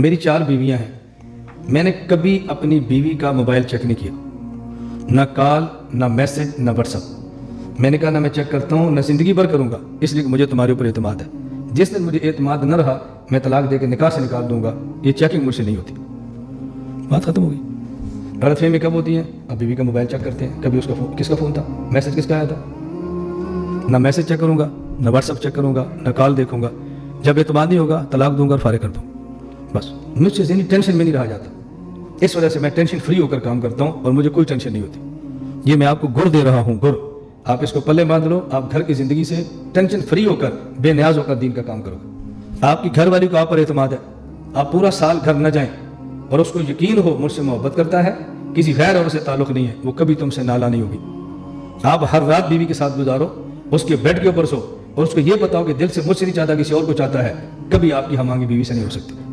मेरी 4 बीवियां हैं। मैंने कभी अपनी बीवी का मोबाइल चेक नहीं किया, ना कॉल, ना मैसेज, ना व्हाट्सअप। मैंने कहा ना मैं चेक करता हूँ, ना ज़िंदगी भर करूँगा, इसलिए कि मुझे तुम्हारे ऊपर एतमाद है। जिस दिन मुझे एतमाद न रहा, मैं तलाक दे के निकाह से निकाल दूंगा। ये चेकिंग मुझसे नहीं होती। बात खत्म हो गई। गलतफहमी कब होती है? अब बीवी का मोबाइल चेक करते हैं, कभी उसका फ़ोन, किसका फ़ोन था, मैसेज किसका आया था। ना मैसेज चेक करूँगा, ना व्हाट्सअप चेक करूँगा, ना कॉल देखूँगा। जब एतमाद नहीं होगा, तलाक दूंगा और फारिग कर दूँ। बस मुझसे ज़िंदगी टेंशन में नहीं रहा जाता। इस वजह से मैं टेंशन फ्री होकर काम करता हूँ और मुझे कोई टेंशन नहीं होती। ये मैं आपको गुर दे रहा हूँ, गुर। आप इसको पल्ले बांध लो। आप घर की ज़िंदगी से टेंशन फ्री होकर, बेनियाज होकर दीन का काम करोगे। आपकी घर वाली को आप पर एतमाद है, आप पूरा साल घर न जाएं और उसको यकीन हो मुझसे मोहब्बत करता है, किसी गैर औरत से ताल्लुक़ नहीं है, वो कभी तुमसे नाला नहीं होगी। आप हर रात बीवी के साथ गुजारो, उसके बेड के ऊपर सो और उसको ये बताओ कि दिल से मुझसे नहीं चाहता, किसी और को चाहता है, कभी आपकी हमांगी बीवी से नहीं हो सकती।